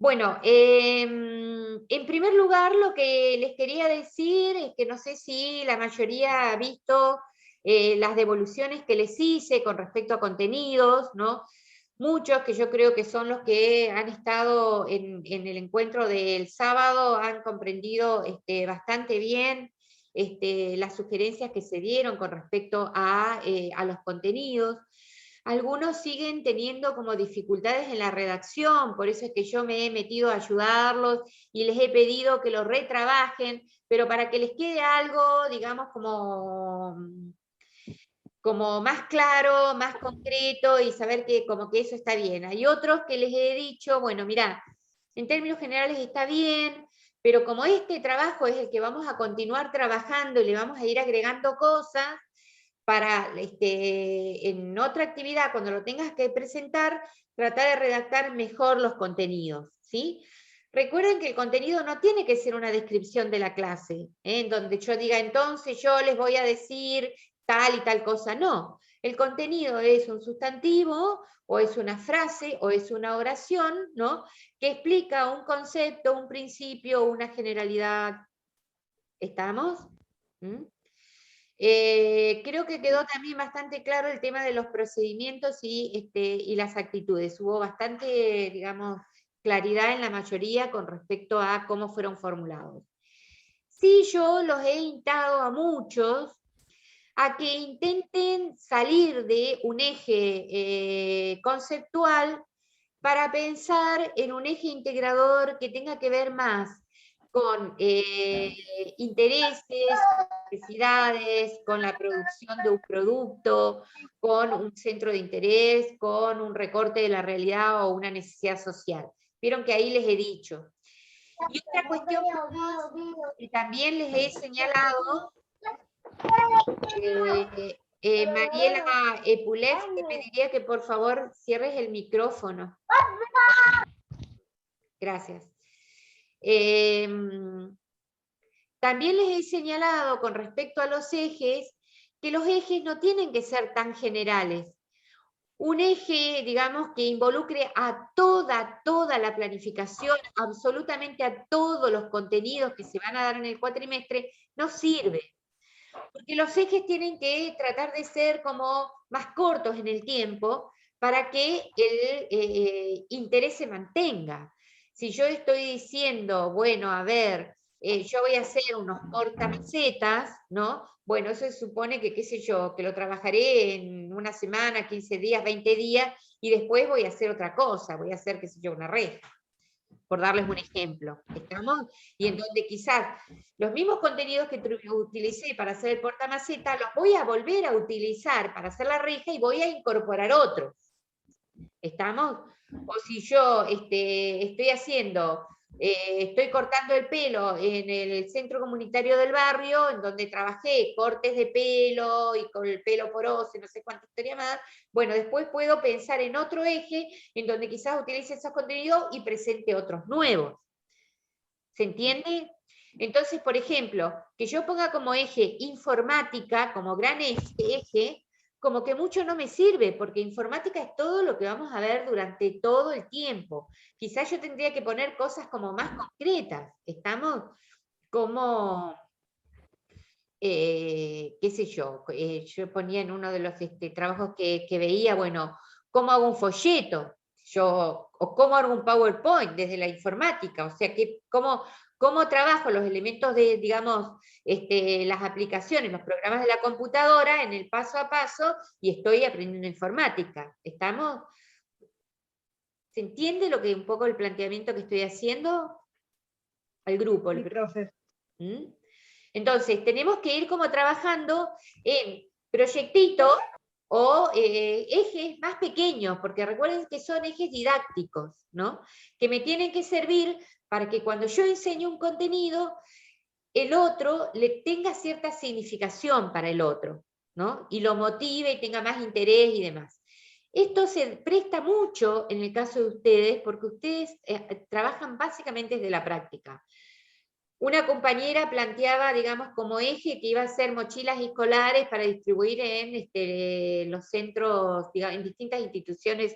Bueno, en primer lugar, lo que les quería decir es que no sé si la mayoría ha visto las devoluciones que les hice con respecto a contenidos, ¿no? Muchos que yo creo que son los que han estado en el encuentro del sábado han comprendido bastante bien las sugerencias que se dieron con respecto a los contenidos. Algunos siguen teniendo como dificultades en la redacción, por eso es que yo me he metido a ayudarlos y les he pedido que lo retrabajen, pero para que les quede algo, digamos, como más claro, más concreto y saber que como que eso está bien. Hay otros que les he dicho, bueno, mirá, en términos generales está bien, pero como este trabajo es el que vamos a continuar trabajando y le vamos a ir agregando cosas, para en otra actividad, cuando lo tengas que presentar, tratar de redactar mejor los contenidos, ¿sí? Recuerden que el contenido no tiene que ser una descripción de la clase, en donde yo diga, entonces yo les voy a decir tal y tal cosa, no. El contenido es un sustantivo, o es una frase, o es una oración, ¿no? Que explica un concepto, un principio, una generalidad. ¿Estamos? ¿Mm? Creo que quedó también bastante claro el tema de los procedimientos y las actitudes. Hubo bastante, digamos, claridad en la mayoría con respecto a cómo fueron formulados. Sí, yo los he instado a muchos a que intenten salir de un eje conceptual para pensar en un eje integrador que tenga que ver más con intereses, necesidades, con la producción de un producto, con un centro de interés, con un recorte de la realidad o una necesidad social. Vieron que ahí les he dicho. Y otra cuestión que también les he señalado, Mariela Epulev, te pediría que por favor cierres el micrófono. Gracias. También les he señalado con respecto a los ejes, que los ejes no tienen que ser tan generales. Un eje, digamos, que involucre a toda la planificación, absolutamente a todos los contenidos que se van a dar en el cuatrimestre, no sirve. Porque los ejes tienen que tratar de ser como más cortos en el tiempo para que el interés se mantenga. Si yo estoy diciendo, bueno, a ver, yo voy a hacer unos portamacetas, ¿no? Bueno, eso se supone que, qué sé yo, que lo trabajaré en una semana, 15 días, 20 días, y después voy a hacer otra cosa, voy a hacer, qué sé yo, una reja, por darles un ejemplo. ¿Estamos? Y en donde quizás los mismos contenidos que utilicé para hacer el portamaceta los voy a volver a utilizar para hacer la reja y voy a incorporar otros. ¿Estamos? O si yo estoy haciendo, estoy cortando el pelo en el centro comunitario del barrio, en donde trabajé cortes de pelo y con el pelo poroso, no sé cuánta historia más, bueno, después puedo pensar en otro eje en donde quizás utilice esos contenidos y presente otros nuevos. ¿Se entiende? Entonces, por ejemplo, que yo ponga como eje informática, como gran eje, como que mucho no me sirve, porque informática es todo lo que vamos a ver durante todo el tiempo. Quizás yo tendría que poner cosas como más concretas. ¿Estamos? Como, qué sé yo ponía en uno de los trabajos que veía, bueno, ¿cómo hago un folleto? O cómo hago un PowerPoint desde la informática, o sea, cómo trabajo los elementos de, digamos, las aplicaciones, los programas de la computadora en el paso a paso y estoy aprendiendo informática. ¿Estamos? ¿Se entiende un poco el planteamiento que estoy haciendo? Al grupo. Sí, profe. ¿Mm? Entonces, tenemos que ir como trabajando en proyectitos o ejes más pequeños, porque recuerden que son ejes didácticos, ¿no? Que me tienen que servir para que cuando yo enseño un contenido, el otro le tenga cierta significación para el otro, ¿no? Y lo motive y tenga más interés y demás. Esto se presta mucho en el caso de ustedes, porque ustedes trabajan básicamente desde la práctica. Una compañera planteaba, digamos, como eje que iba a ser mochilas escolares para distribuir en los centros, digamos, en distintas instituciones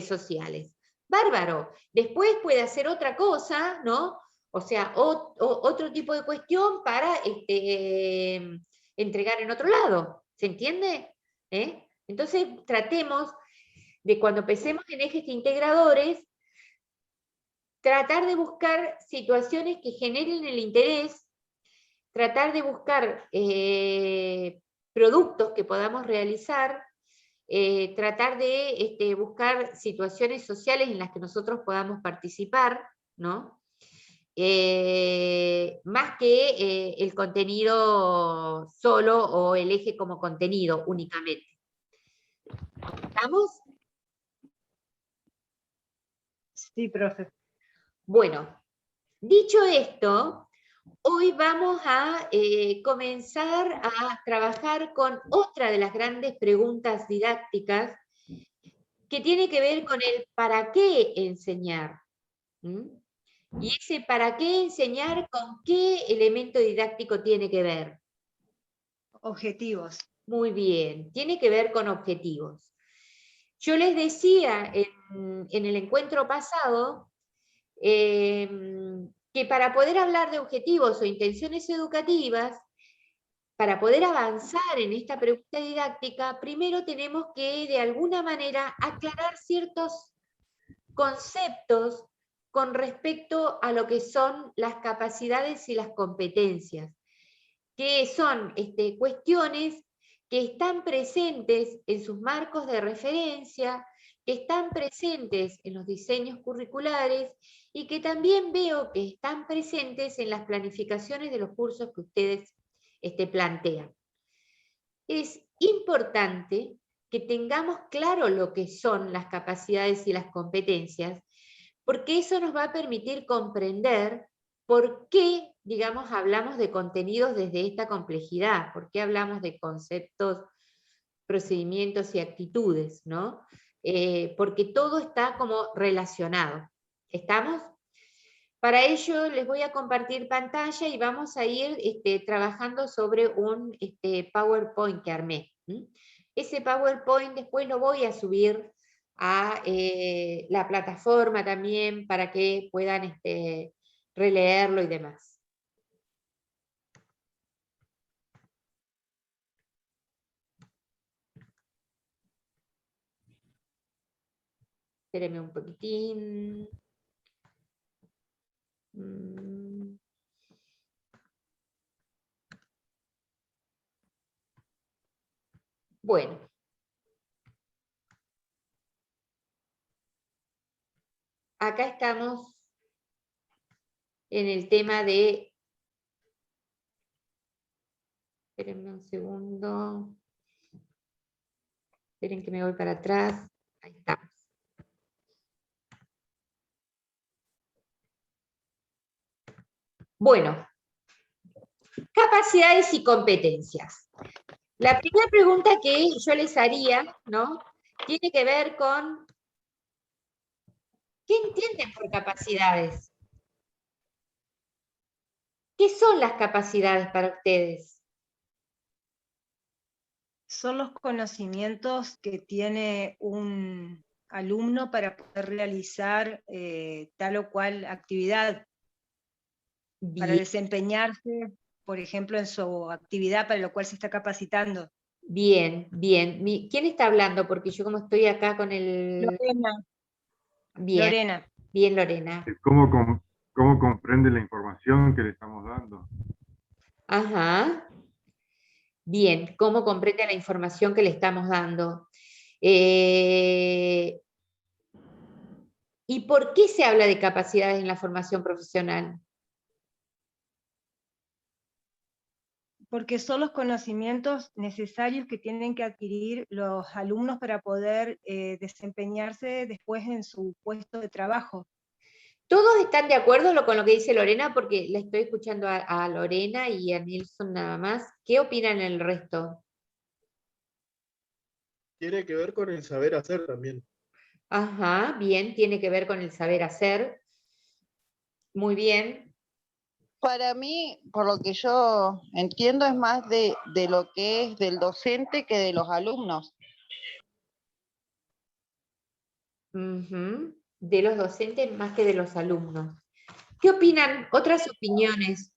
sociales. bárbaro. Después puede hacer otra cosa, ¿no? O sea, otro tipo de cuestión para entregar en otro lado. ¿Se entiende? Entonces, tratemos de cuando pensemos en ejes integradores, tratar de buscar situaciones que generen el interés, tratar de buscar productos que podamos realizar, tratar de buscar situaciones sociales en las que nosotros podamos participar, ¿no? Más que el contenido solo o el eje como contenido únicamente. ¿Estamos? Sí, profe. Bueno, dicho esto, hoy vamos a comenzar a trabajar con otra de las grandes preguntas didácticas que tiene que ver con el para qué enseñar. ¿Mm? Y ese para qué enseñar, ¿con qué elemento didáctico tiene que ver? Objetivos. Muy bien, tiene que ver con objetivos. Yo les decía en el encuentro pasado que para poder hablar de objetivos o intenciones educativas, para poder avanzar en esta pregunta didáctica, primero tenemos que de alguna manera aclarar ciertos conceptos con respecto a lo que son las capacidades y las competencias, que son cuestiones que están presentes en sus marcos de referencia, que están presentes en los diseños curriculares y que también veo que están presentes en las planificaciones de los cursos que ustedes plantean. Es importante que tengamos claro lo que son las capacidades y las competencias, porque eso nos va a permitir comprender por qué, digamos, hablamos de contenidos desde esta complejidad, por qué hablamos de conceptos, procedimientos y actitudes, ¿no? Porque todo está como relacionado. ¿Estamos? Para ello les voy a compartir pantalla y vamos a ir trabajando sobre un PowerPoint que armé. Ese PowerPoint después lo voy a subir a la plataforma también para que puedan releerlo y demás. Espérenme un poquitín. Bueno. Acá estamos en el tema de... Espérenme un segundo. Esperen que me voy para atrás. Ahí estamos. Bueno, capacidades y competencias. La primera pregunta que yo les haría, ¿no? Tiene que ver con ¿qué entienden por capacidades? ¿Qué son las capacidades para ustedes? Son los conocimientos que tiene un alumno para poder realizar tal o cual actividad, para Bien, desempeñarse, por ejemplo, en su actividad para lo cual se está capacitando. bien, bien. ¿Quién está hablando? Porque yo como estoy acá con el... Lorena. Bien, Lorena. bien, Lorena. ¿Cómo comprende la información que le estamos dando? Ajá. Bien, ¿cómo comprende la información que le estamos dando? ¿Y por qué se habla de capacidades en la formación profesional? Porque son los conocimientos necesarios que tienen que adquirir los alumnos para poder desempeñarse después en su puesto de trabajo. ¿Todos están de acuerdo con lo que dice Lorena? Porque la estoy escuchando a Lorena y a Nilsson nada más. ¿Qué opinan el resto? Tiene que ver con el saber hacer también. Ajá, bien, tiene que ver con el saber hacer. Muy bien. Para mí, por lo que yo entiendo, es más de lo que es del docente que de los alumnos. Ujú. de los docentes más que de los alumnos. ¿Qué opinan? ¿Otras opiniones?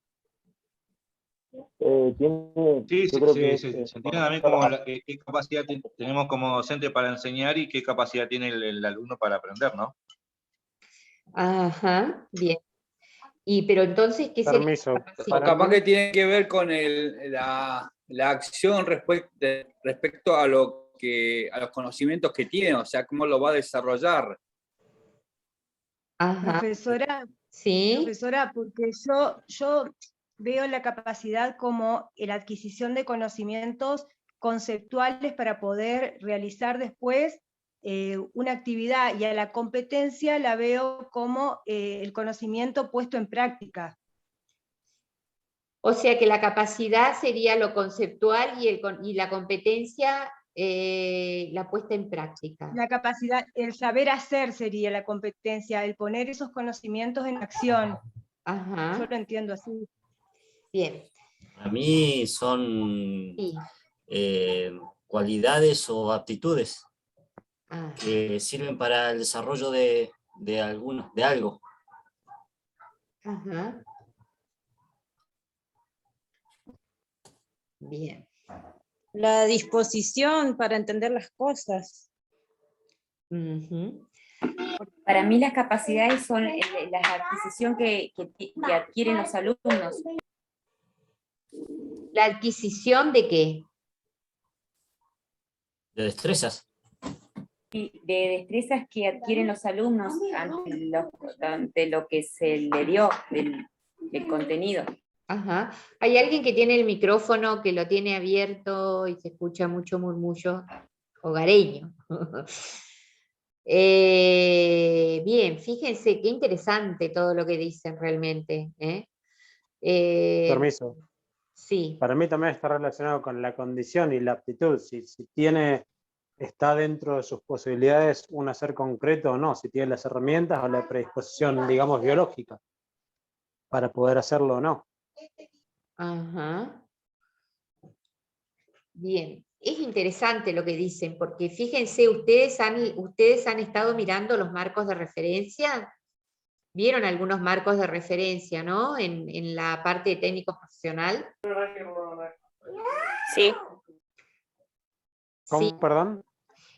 Sí, Yo creo que se entiende también como qué capacidad tenemos como docente para enseñar y qué capacidad tiene el alumno para aprender, ¿no? Ajá, bien. Pero entonces, ¿qué sería permiso. la O capacidad? capaz que tiene que ver con la acción respecto a a los conocimientos que tiene, o sea, cómo lo va a desarrollar. Ajá, sí, Profesora, porque yo veo la capacidad como la adquisición de conocimientos conceptuales para poder realizar después una actividad, y a la competencia la veo como el conocimiento puesto en práctica. o sea que la capacidad sería lo conceptual y la competencia la puesta en práctica. La capacidad, el saber hacer sería la competencia, el poner esos conocimientos en acción. Ajá, Yo lo entiendo así. bien, Para mí son sí. cualidades o aptitudes Ah, que sirven para el desarrollo de algo. ajá. Bien. La disposición para entender las cosas. Ujú. Para mí las capacidades son la adquisición que adquieren los alumnos. ¿La adquisición de qué? De destrezas. De destrezas que adquieren los alumnos ante lo que se le dio del contenido. Ajá. ¿Hay alguien que tiene el micrófono, que lo tiene abierto y se escucha mucho murmullo hogareño? Bien, fíjense qué interesante todo lo que dicen realmente. Permiso. Sí. Para mí también está relacionado con la condición y la aptitud. Si está dentro de sus posibilidades un hacer concreto o no, si tiene las herramientas o la predisposición, digamos, biológica para poder hacerlo o no. Ajá. Bien, es interesante lo que dicen, porque fíjense, ustedes han estado mirando los marcos de referencia. Vieron algunos marcos de referencia, ¿no? En la parte de técnico profesional. Sí. ¿Cómo, Sí. perdón?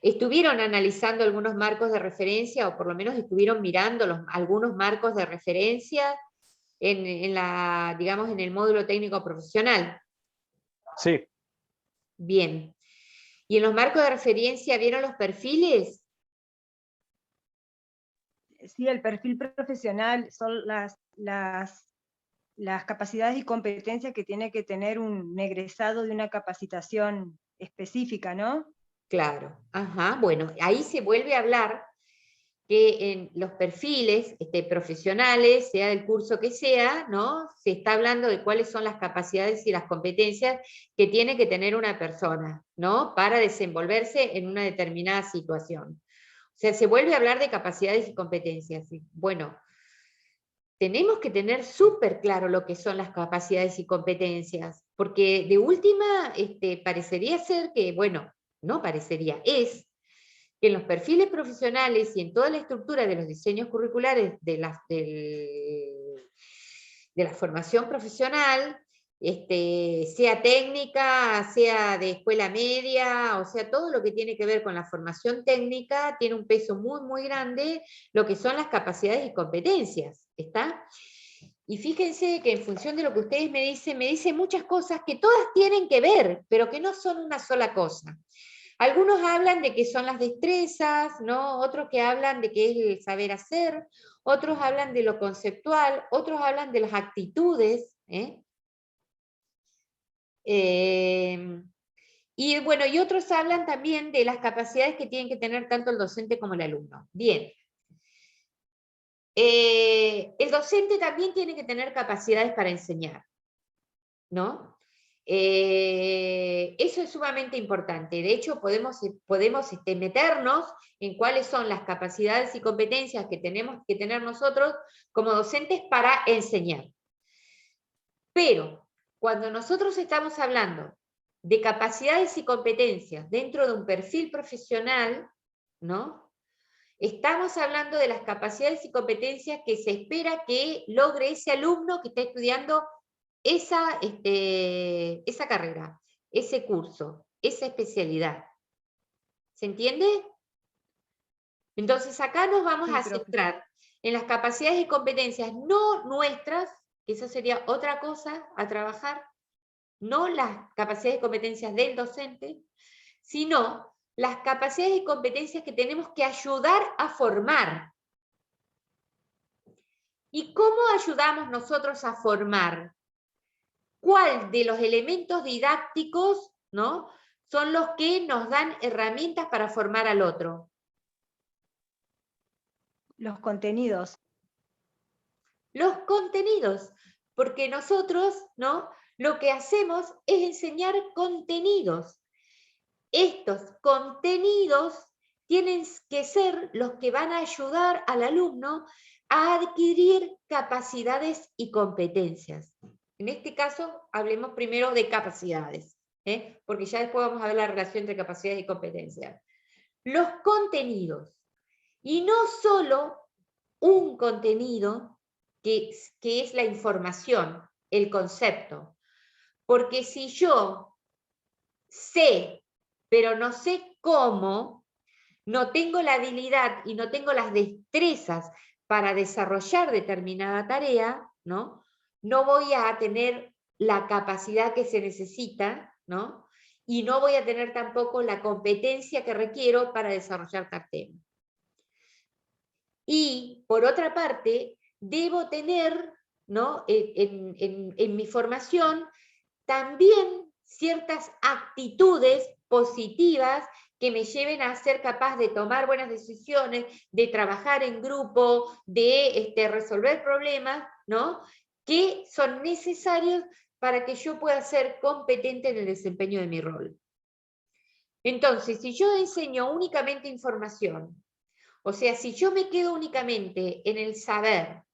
¿Estuvieron analizando algunos marcos de referencia, o por lo menos estuvieron mirando algunos marcos de referencia digamos, en el módulo técnico profesional? Sí. Bien. ¿Y en los marcos de referencia vieron los perfiles? Sí, el perfil profesional son las capacidades y competencias que tiene que tener un egresado de una capacitación específica, ¿no? Claro, ajá, bueno, ahí se vuelve a hablar que en los perfiles profesionales, sea del curso que sea, ¿no? Se está hablando de cuáles son las capacidades y las competencias que tiene que tener una persona, ¿no? Para desenvolverse en una determinada situación. O sea, se vuelve a hablar de capacidades y competencias. Y, bueno, tenemos que tener súper claro lo que son las capacidades y competencias, porque de última parecería ser que, bueno, no parecería, es que en los perfiles profesionales y en toda la estructura de los diseños curriculares de la formación profesional, sea técnica, sea de escuela media, o sea, todo lo que tiene que ver con la formación técnica, tiene un peso muy, muy grande lo que son las capacidades y competencias, ¿está? Y fíjense que en función de lo que ustedes me dicen muchas cosas que todas tienen que ver, pero que no son una sola cosa. Algunos hablan de que son las destrezas, ¿no? Otros que hablan de que es el saber hacer, otros hablan de lo conceptual, otros hablan de las actitudes, y bueno, y otros hablan también de las capacidades que tienen que tener tanto el docente como el alumno. Bien. El docente también tiene que tener capacidades para enseñar, ¿no? Eso es sumamente importante. De hecho, podemos meternos en cuáles son las capacidades y competencias que tenemos que tener nosotros como docentes para enseñar. Pero cuando nosotros estamos hablando de capacidades y competencias dentro de un perfil profesional, ¿no? Estamos hablando de las capacidades y competencias que se espera que logre ese alumno que está estudiando esa carrera, ese curso, esa especialidad. ¿Se entiende? Entonces acá nos vamos a centrar en las capacidades y competencias no nuestras, que eso sería otra cosa a trabajar, no las capacidades y competencias del docente, sino las capacidades y competencias que tenemos que ayudar a formar. ¿Y cómo ayudamos nosotros a formar? ¿Cuál de los elementos didácticos, ¿no?, son los que nos dan herramientas para formar al otro? Los contenidos. Los contenidos, porque nosotros, ¿no?, lo que hacemos es enseñar contenidos. Estos contenidos tienen que ser los que van a ayudar al alumno a adquirir capacidades y competencias. En este caso, hablemos primero de capacidades, porque ya después vamos a ver la relación entre capacidades y competencias. Los contenidos, y no solo un contenido que es la información, el concepto, porque si yo sé, pero no sé cómo, no tengo la habilidad y no tengo las destrezas para desarrollar determinada tarea, ¿no?, no voy a tener la capacidad que se necesita, ¿no?, y no voy a tener tampoco la competencia que requiero para desarrollar tal tema. Y, por otra parte, debo tener, ¿no?, en mi formación también ciertas actitudes positivas que me lleven a ser capaz de tomar buenas decisiones, de trabajar en grupo, de resolver problemas, ¿no?, que son necesarios para que yo pueda ser competente en el desempeño de mi rol. Entonces, si yo enseño únicamente información, o sea, si yo me quedo únicamente en el saber,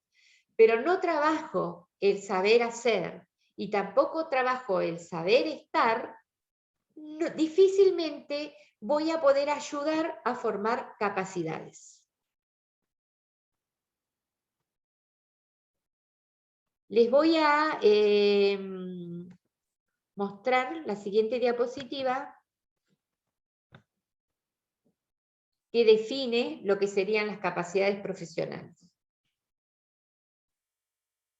pero no trabajo el saber hacer y tampoco trabajo el saber estar, difícilmente voy a poder ayudar a formar capacidades. Les voy a mostrar la siguiente diapositiva que define lo que serían las capacidades profesionales.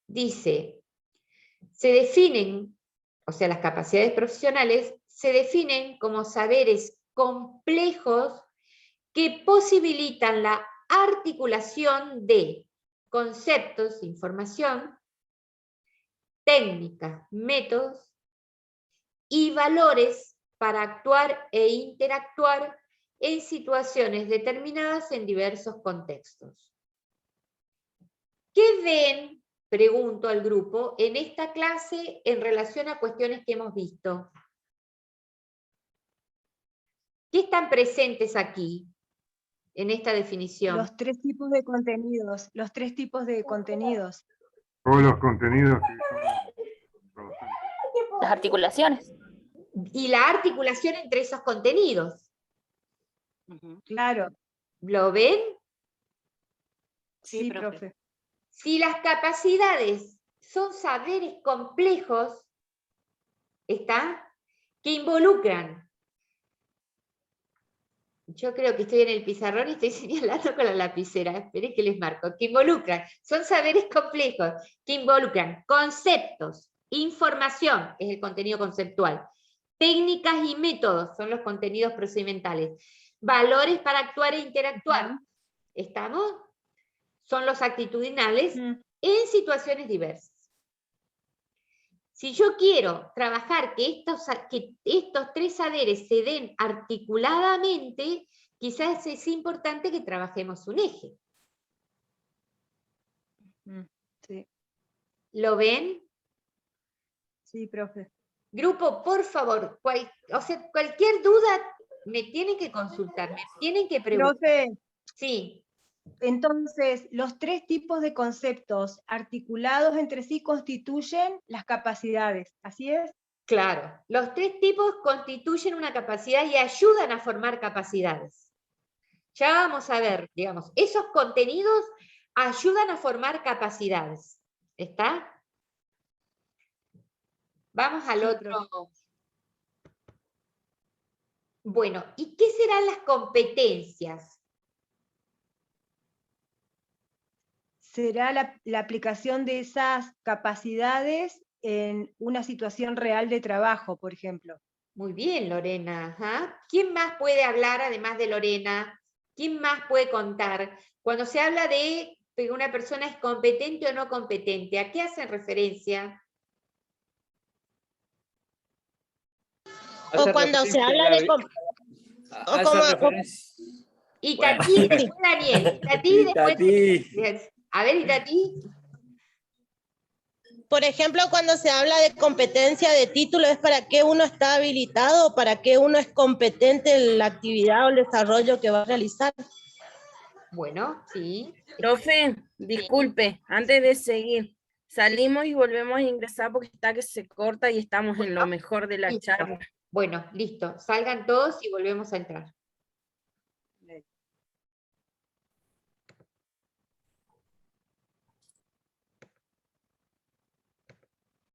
Dice, se definen, o sea, las capacidades profesionales se definen como saberes complejos que posibilitan la articulación de conceptos, información, técnicas, métodos y valores para actuar e interactuar en situaciones determinadas en diversos contextos. ¿Qué ven, pregunto al grupo, en esta clase en relación a cuestiones que hemos visto? ¿Qué están presentes aquí, en esta definición? Los tres tipos de contenidos, los tres tipos de contenidos. Todos los contenidos que son Las articulaciones. Y la articulación entre esos contenidos. Claro. ¿Lo ven? Sí, profe. Si las capacidades son saberes complejos, ¿está?, que involucran. Yo creo que estoy en el pizarrón y estoy señalando con la lapicera. Esperen que les marco. Que involucran, son saberes complejos, que involucran conceptos, información, es el contenido conceptual, técnicas y métodos, son los contenidos procedimentales, valores para actuar e interactuar, ¿estamos? Son los actitudinales en situaciones diversas. Si yo quiero trabajar que estos tres saberes se den articuladamente, quizás es importante que trabajemos un eje. Sí. ¿Lo ven? Sí, profe. Grupo, por favor, cualquier duda me tienen que consultar, me tienen que preguntar. Profe. Sí. Entonces, los tres tipos de conceptos articulados entre sí constituyen las capacidades, ¿así es? Claro, los tres tipos constituyen una capacidad y ayudan a formar capacidades. Ya vamos a ver, digamos, esos contenidos ayudan a formar capacidades. ¿Está? Vamos al otro. Bueno, ¿y qué serán las competencias? Será la aplicación de esas capacidades en una situación real de trabajo, por ejemplo. Muy bien, Lorena. Ajá. ¿Quién más puede hablar además de Lorena? ¿Quién más puede contar? Cuando se habla de que una persona es competente o no competente, ¿a qué hacen referencia? O cuando se habla de... Itatí, después Daniel. Itatí, después... A ver, Itatí. Por ejemplo, cuando se habla de competencia de título, ¿es para qué uno está habilitado o para qué uno es competente en la actividad o el desarrollo que va a realizar? Bueno, sí. Profe, disculpe, antes de seguir, salimos y volvemos a ingresar porque está que se corta y estamos en lo mejor de la charla. Bueno, listo. Salgan todos y volvemos a entrar.